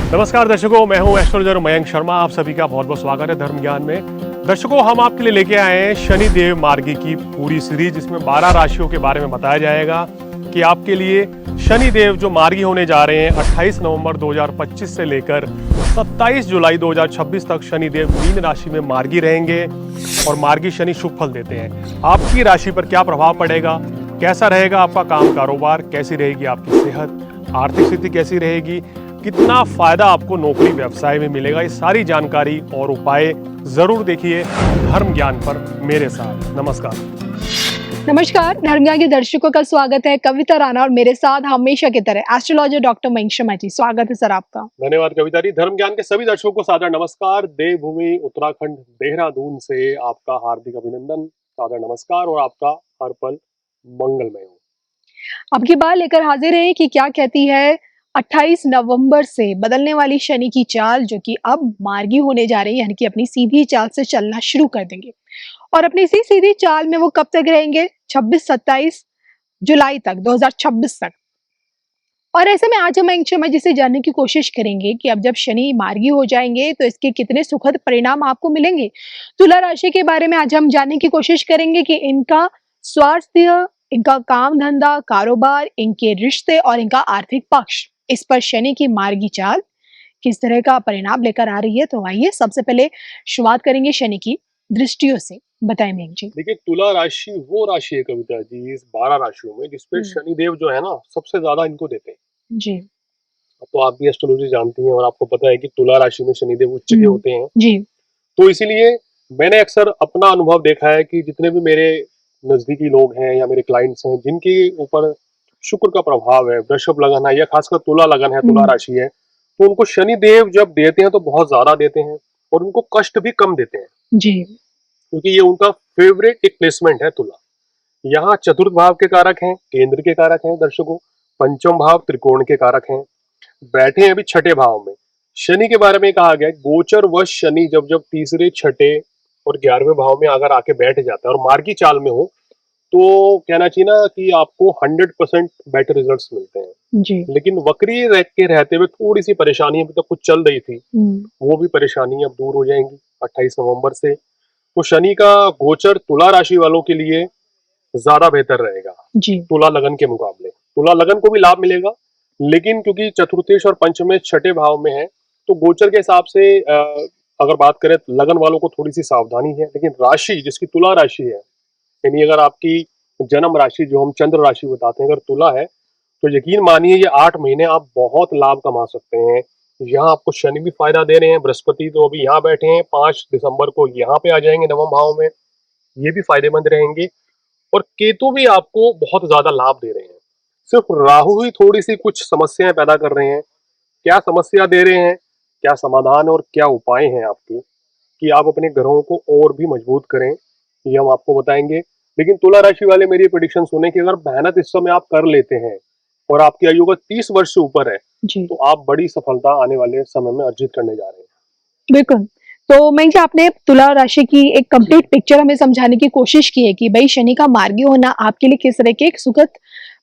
नमस्कार दर्शकों, मैं हूं एस्ट्रोलॉजर मयंक शर्मा। आप सभी का बहुत बहुत स्वागत है धर्म ज्ञान में। दर्शकों, हम आपके लिए लेके आए हैं शनि देव मार्गी की पूरी सीरीज, जिसमें 12 राशियों के बारे में बताया जाएगा कि आपके लिए शनि देव जो मार्गी होने जा रहे हैं 28 नवंबर 2025 से लेकर 27 जुलाई 2026 तक शनि देव मीन राशि में मार्गी रहेंगे। और मार्गी शनि शुभ फल देते हैं। आपकी राशि पर क्या प्रभाव पड़ेगा, कैसा रहेगा आपका काम कारोबार, कैसी रहेगी आपकी सेहत, आर्थिक स्थिति कैसी रहेगी, कितना फायदा आपको नौकरी व्यवसाय में मिलेगा, ये सारी जानकारी और उपाय जरूर देखिए धर्म ज्ञान पर मेरे साथ। नमस्कार। नमस्कार, धर्म ज्ञान के दर्शकों का स्वागत है। कविता राणा और मेरे साथ हमेशा की तरह एस्ट्रोलॉजर डॉक्टर मयंक शर्मा जी। स्वागत है सर आपका। धन्यवाद कविता जी। धर्म ज्ञान के सभी दर्शकों को सादर नमस्कार। देवभूमि उत्तराखंड देहरादून से आपका हार्दिक अभिनंदन, सादर नमस्कार और आपका हर पल मंगलमय हो। अब की बात लेकर हाजिर है कि क्या कहती है 28 नवंबर से बदलने वाली शनि की चाल, जो कि अब मार्गी होने जा रही है, यानी कि अपनी सीधी चाल से चलना शुरू कर देंगे। और अपनी इसी सीधी चाल में वो कब तक रहेंगे? 26-27 जुलाई तक, 2026 तक। और ऐसे में आज हम मयंक शर्मा जी से जानने की कोशिश करेंगे कि अब जब शनि मार्गी हो जाएंगे तो इसके कितने सुखद परिणाम आपको मिलेंगे। तुला राशि के बारे में आज हम जानने की कोशिश करेंगे कि इनका स्वास्थ्य, इनका काम धंधा, कारोबार, इनके रिश्ते और इनका आर्थिक पक्ष, इस पर शनि की मार्गी चाल किस तरह का परिणाम लेकर आ रही है। तो आइए सबसे पहले शुरुआत करेंगे शनि की दृष्टियों से। बताएं मयंक जी। देखिए, तुला राशि वो राशि है कविता जी इस 12 राशियों में जिसपे शनि देव जो है ना सबसे ज्यादा इनको देते हैं। जी। अब तो आप भी एस्ट्रोलॉजी जानती हैं और आपको पता है कि तुला राशि में शनिदेव उच्च के होते हैं। जी। तो इसीलिए मैंने अक्सर अपना अनुभव देखा है कि जितने भी मेरे नजदीकी लोग हैं या मेरे क्लाइंट्स हैं जिनके ऊपर शुक्र का प्रभाव है, वृषभ लगन है या खासकर तुला लगन है, तुला राशि है, तो उनको शनिदेव जब देते हैं तो बहुत ज्यादा देते हैं और उनको कष्ट भी कम देते हैं, जी। क्योंकि ये उनका फेवरेट एक प्लेसमेंट है तुला। यहाँ चतुर्थ भाव के कारक हैं, केंद्र के कारक हैं दर्शकों, पंचम भाव त्रिकोण के कारक हैं, बैठे हैं अभी छठे भाव में। शनि के बारे में कहा गया है गोचर वश शनि जब जब तीसरे, छठे और 11वें भाव में अगर आके बैठ जाता है और मार्गी चाल में हो तो कहना चाहिए ना कि आपको 100% बेटर रिजल्ट्स मिलते हैं। जी। लेकिन वक्री रह के रहते हुए थोड़ी सी परेशानी अभी तक कुछ चल रही थी, वो भी परेशानी अब दूर हो जाएंगी 28 नवंबर से। तो शनि का गोचर तुला राशि वालों के लिए ज्यादा बेहतर रहेगा जी। तुला लगन के मुकाबले। तुला लगन को भी लाभ मिलेगा, लेकिन क्योंकि चतुर्थेश और पंचमेश छठे भाव में है तो गोचर के हिसाब से अगर बात करें लगन वालों को थोड़ी सी सावधानी है। लेकिन राशि जिसकी तुला राशि है, यानी अगर आपकी जन्म राशि जो हम चंद्र राशि बताते हैं अगर तुला है, तो यकीन मानिए ये 8 महीने आप बहुत लाभ कमा सकते हैं। यहाँ आपको शनि भी फायदा दे रहे हैं, बृहस्पति तो अभी यहाँ बैठे हैं, 5 दिसंबर को यहाँ पे आ जाएंगे नवम भाव में, ये भी फायदेमंद रहेंगे। और केतु भी आपको बहुत ज्यादा लाभ दे रहे हैं। सिर्फ राहु ही थोड़ी सी कुछ समस्याएं पैदा कर रहे हैं। क्या समस्या दे रहे हैं, क्या समाधान और क्या उपाय हैं आपके कि आप अपने ग्रहों को और भी मजबूत करें, ये हम आपको बताएंगे। लेकिन तुला राशि वाले मेरी प्रेडिक्शन सुने कि अगर मेहनत इस समय आप कर लेते हैं और आपकी आयु अगर 30 वर्ष से ऊपर है जी। तो आप बड़ी सफलता आने वाले समय में अर्जित करने जा रहे हैं। बिल्कुल। तो मयंक जी, आपने तुला राशि की एक कंप्लीट पिक्चर हमें समझाने की कोशिश की है कि भाई शनि का मार्गी होना आपके लिए किस तरह के एक सुखद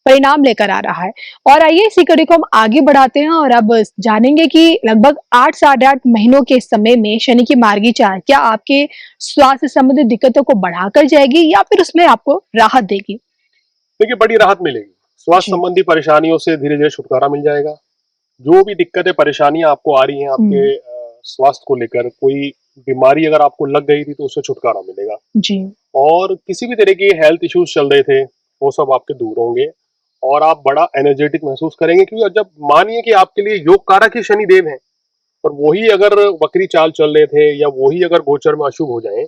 परिणाम लेकर आ रहा है। और आइए इसी कड़ी को हम आगे बढ़ाते हैं और अब जानेंगे कि लगभग 8 साढ़े 8 महीनों के समय में शनि की मार्गी चाल क्या आपके स्वास्थ्य संबंधित दिक्कतों को बढ़ाकर जाएगी या फिर उसमें आपको राहत देगी? देखिए, बड़ी राहत मिलेगी। स्वास्थ्य संबंधी परेशानियों से धीरे धीरे छुटकारा मिल जाएगा। जो भी दिक्कतें परेशानियां आपको आ रही हैं आपके स्वास्थ्य को लेकर, कोई बीमारी अगर आपको लग गई थी तो उससे छुटकारा मिलेगा। जी। और किसी भी तरह के हेल्थ इश्यूज चल रहे थे वो सब आपके दूर होंगे और आप बड़ा एनर्जेटिक महसूस करेंगे, क्योंकि जब मानिए कि आपके लिए योग कारक ही शनि देव हैं और वही अगर वक्री चाल चल रहे थे या वही अगर गोचर में अशुभ हो जाए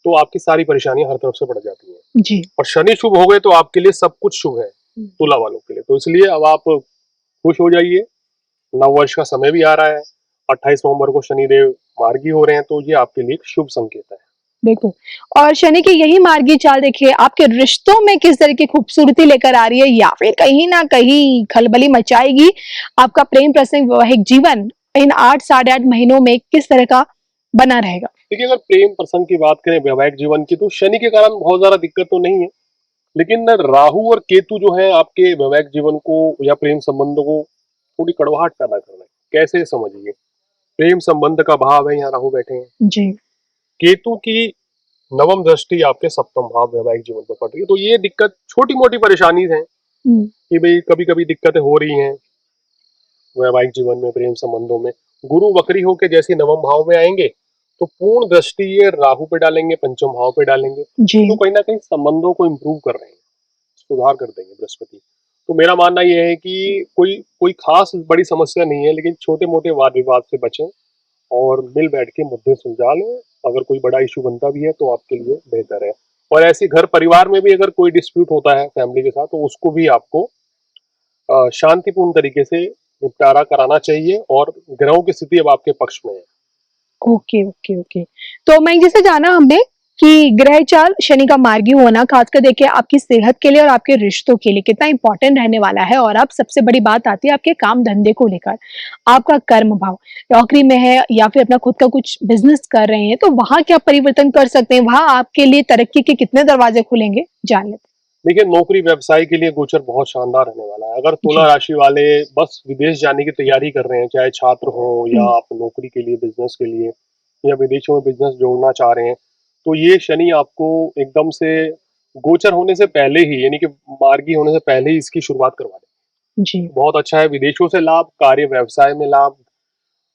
तो आपकी सारी परेशानियां हर तरफ से बढ़ जाती हैं। जी। और शनि शुभ हो गए तो आपके लिए सब कुछ शुभ है तुला वालों के लिए। तो इसलिए अब आप खुश हो जाइए। नव वर्ष का समय भी आ रहा है, 28 नवंबर को शनिदेव मार्गी हो रहे हैं, तो ये आपके लिए एक शुभ संकेत है। बिल्कुल। और शनि की यही मार्गी चाल देखिए आपके रिश्तों में किस तरह की खूबसूरती लेकर आ रही है या फिर कहीं ना कहीं खलबली मचाएगी। आपका प्रेम प्रसंग, वैवाहिक जीवन इन 8 साढ़े 8 महीनों में किस तरह का बना रहेगा? देखिए, अगर प्रेम प्रसंग की बात करें, वैवाहिक जीवन की, तो शनि के कारण बहुत ज्यादा दिक्कत तो नहीं है, लेकिन राहु और केतु जो है आपके वैवाहिक जीवन को या प्रेम संबंधों को थोड़ी कड़वाहट पैदा कर रहे हैं। कैसे समझिए, प्रेम संबंध का भाव है, यहाँ राहु बैठे हैं। जी। केतु की नवम दृष्टि आपके सप्तम भाव वैवाहिक जीवन पर पड़ रही है, तो ये दिक्कत छोटी मोटी परेशानी है हुँ, कि भाई कभी कभी दिक्कतें हो रही हैं वैवाहिक जीवन में, प्रेम संबंधों में। गुरु वक्री होके जैसे नवम भाव में आएंगे तो पूर्ण दृष्टि ये राहु पे डालेंगे, पंचम भाव पे डालेंगे, जी। तो कहीं ना कहीं संबंधों को इम्प्रूव कर रहे हैं, सुधार कर देंगे बृहस्पति। तो मेरा मानना यह है कि कोई कोई खास बड़ी समस्या नहीं है, लेकिन छोटे मोटे वाद विवाद से बचें और मिल बैठ के मुद्दे सुलझा लें। अगर कोई बड़ा इशू बनता भी है तो आपके लिए बेहतर है। और ऐसे घर परिवार में भी अगर कोई डिस्प्यूट होता है फैमिली के साथ, तो उसको भी आपको शांतिपूर्ण तरीके से निपटारा कराना चाहिए, और ग्रहों की स्थिति अब आपके पक्ष में है। Okay, okay, okay. तो मैं जैसे जाना हमने कि ग्रह चाल शनि का मार्गी होना खासकर देखिए आपकी सेहत के लिए और आपके रिश्तों के लिए कितना इंपॉर्टेंट रहने वाला है, और अब सबसे बड़ी बात आती है आपके काम धंधे को लेकर। आपका कर्म भाव नौकरी में है या फिर अपना खुद का कुछ बिजनेस कर रहे हैं, तो वहां क्या परिवर्तन कर सकते हैं? वहां आपके लिए तरक्की के कितने दरवाजे खुलेंगे, जान लेते देखिए, नौकरी व्यवसाय के लिए गोचर बहुत शानदार रहने वाला है। अगर हैं। तुला जी। राशि वाले बस विदेश जाने की तैयारी कर रहे हैं, चाहे छात्र हो या हुँ, आप नौकरी के लिए, बिजनेस के लिए, या विदेशों में बिजनेस जोड़ना चाह रहे हैं, तो ये शनि आपको एकदम से गोचर होने से पहले ही, यानी कि मार्गी होने से पहले ही इसकी शुरुआत करवा दें। जी। बहुत अच्छा है, विदेशों से लाभ, कार्य व्यवसाय में लाभ,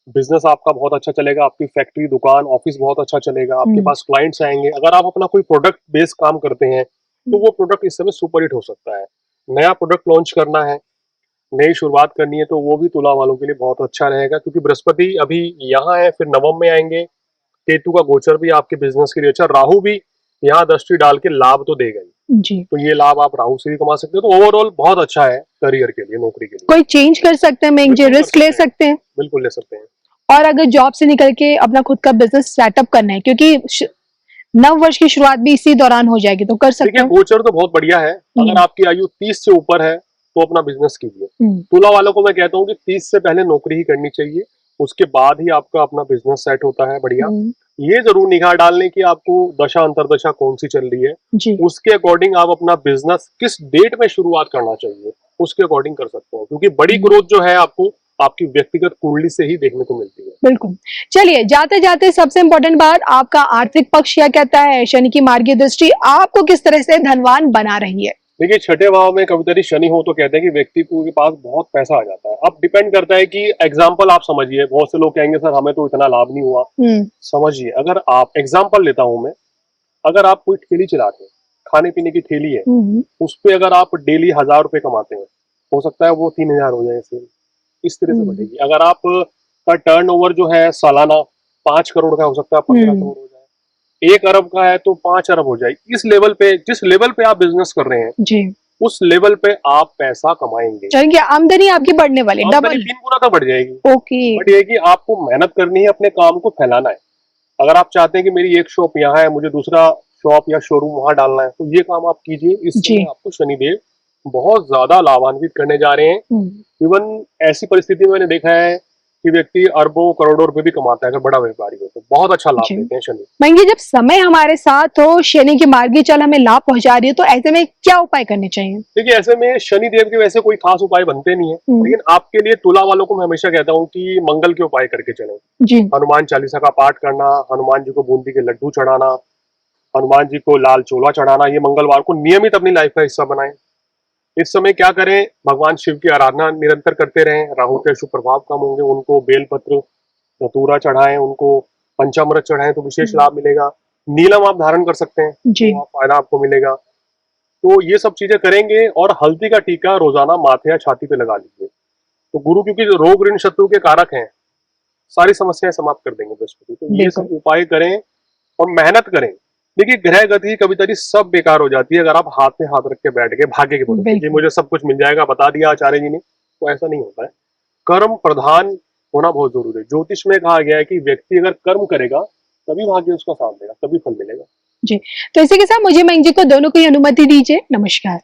बिजनेस आपका बहुत अच्छा चलेगा, आपकी फैक्ट्री, दुकान, ऑफिस बहुत अच्छा चलेगा, आपके हुँ, पास क्लाइंट्स आएंगे। अगर आप अपना कोई प्रोडक्ट बेस्ड काम करते हैं तो हुँ, वो प्रोडक्ट इस समय सुपर हिट हो सकता है। नया प्रोडक्ट लॉन्च करना है, नई शुरुआत करनी है, तो वो भी तुला वालों के लिए बहुत अच्छा रहेगा, क्योंकि बृहस्पति अभी यहाँ है, फिर नवम में आएंगे। केतु का गोचर भी आपके बिजनेस के लिए अच्छा, राहु भी यहाँ दृष्टि डाल के लाभ तो देगा ही। जी। तो ये लाभ आप राहु से भी कमा सकते हो, तो ओवरऑल बहुत अच्छा है करियर के लिए, नौकरी के लिए। कोई चेंज कर सकते हैं, मैं जी बिल्कुल कर रिस्क ले सकते हैं, सकते हैं? बिल्कुल ले सकते हैं। और अगर जॉब से निकल के अपना खुद का बिजनेस सेटअप करना है, क्योंकि नव वर्ष की शुरुआत भी इसी दौरान हो जाएगी, तो कर सकते देखिए, हैं? गोचर तो बहुत बढ़िया है। अगर हुँ, आपकी आयु 30 से ऊपर है तो अपना बिजनेस कीजिए। हुँ, तुला वालों को मैं कहता हूँ कि 30 से पहले नौकरी ही करनी चाहिए, उसके बाद ही आपका अपना बिजनेस सेट होता है बढ़िया। हुँ, ये जरूर निगाह डाल लें कि आपको दशा अंतरदशा कौन सी चल रही है, जी, उसके अकॉर्डिंग आप अपना बिजनेस किस डेट में शुरुआत करना चाहिए, उसके अकॉर्डिंग कर सकते हैं, क्योंकि बड़ी हुँ, ग्रोथ जो है आपको आपकी व्यक्तिगत कुंडली से ही देखने को मिलती है। बिल्कुल। चलिए, जाते-जाते सबसे इम्पोर्टेंट बात, आपका आर्थिक पक्ष क्या कहता है? शनि की मार्गीय दृष्टि आपको किस तरह से धनवान बना रही है? देखिए, छठे भाव में कभी शनि हो तो कहते हैं कि व्यक्ति को के पास बहुत पैसा आ जाता है। अब डिपेंड करता है कि एग्जाम्पल आप समझिए, बहुत से लोग कहेंगे सर हमें तो इतना लाभ नहीं हुआ। हुँ, समझिए, अगर आप एग्जाम्पल लेता हूं मैं, अगर आप कोई ठेली चलाते हैं, खाने पीने की ठेली है, हुँ, उस पे अगर आप डेली 1000 रुपए कमाते हैं, हो सकता है वो 3000 हो जाए सेल, इस तरह से हुँ, बढ़ेगी। अगर आप का टर्नओवर जो है सालाना 5 करोड़ का, हो सकता है 15 हुँ, करोड़ हो जाए। 1 अरब का है तो 5 अरब हो जाए। इस लेवल पे, जिस लेवल पे आप बिजनेस कर रहे हैं, जी। उस लेवल पे आप पैसा कमाएंगे, यानी कि आमदनी आपकी बढ़ने वाली है, आमदनी डबल। 3 गुना तक बढ़ जाएगी। ओके। बट ये है कि आपको मेहनत करनी है, अपने काम को फैलाना है। अगर आप चाहते हैं कि मेरी एक शॉप यहाँ है, मुझे दूसरा शॉप या शोरूम वहां डालना है, तो ये काम आप कीजिए। इस जी। समय आपको शनिदेव बहुत ज्यादा लाभान्वित करने जा रहे हैं। हुँ। इवन ऐसी परिस्थिति में मैंने देखा है कि व्यक्ति अरबों करोड़ों रुपए भी कमाता है, अगर बड़ा व्यापारी हो तो बहुत अच्छा लाभ जी। देते हैं शनि। महेंगे, जब समय हमारे साथ हो, शनि की मार्गी चाल हमें लाभ पहुंचा रही है, तो ऐसे में क्या उपाय करने चाहिए? देखिए, ऐसे में शनि देव के वैसे कोई खास उपाय बनते नहीं है, हुँ, लेकिन आपके लिए तुला वालों को मैं हमेशा कहता हूँ कि मंगल के उपाय करके चलें। जी। हनुमान चालीसा का पाठ करना, हनुमान जी को बूंदी के लड्डू चढ़ाना, हनुमान जी को लाल चोला चढ़ाना, ये मंगलवार को नियमित अपनी लाइफ का हिस्सा बनाएं। इस समय क्या करें, भगवान शिव की आराधना निरंतर करते रहें, राहु के शुभ प्रभाव कम होंगे, उनको बेलपत्र धतूरा चढ़ाएं, उनको पंचामृत चढ़ाएं तो विशेष हुँ, लाभ मिलेगा। नीलम आप धारण कर सकते हैं, जी। तो फायदा आपको मिलेगा। तो ये सब चीजें करेंगे, और हल्दी का टीका रोजाना माथे या छाती पे लगा लीजिए। तो गुरु क्योंकि रोग ऋण शत्रु के कारक हैं, सारी समस्याएं समाप्त कर देंगे बृहस्पति। तो ये बिल्कुल। सब उपाय करें और मेहनत करें। देखिए, ग्रह गति कभी कभी सब बेकार हो जाती है अगर आप हाथ में हाथ रख के बैठ गए भाग्य के भरोसे कि बिल्कुल। मुझे सब कुछ मिल जाएगा, बता दिया आचार्य जी ने, तो ऐसा नहीं होता है। कर्म प्रधान होना बहुत जरूरी है। ज्योतिष में कहा गया है कि व्यक्ति अगर कर्म करेगा तभी भाग्य उसका साथ देगा, तभी फल मिलेगा। जी। तो इसी के साथ मुझे मयंक जी को दोनों की अनुमति दीजिए। नमस्कार।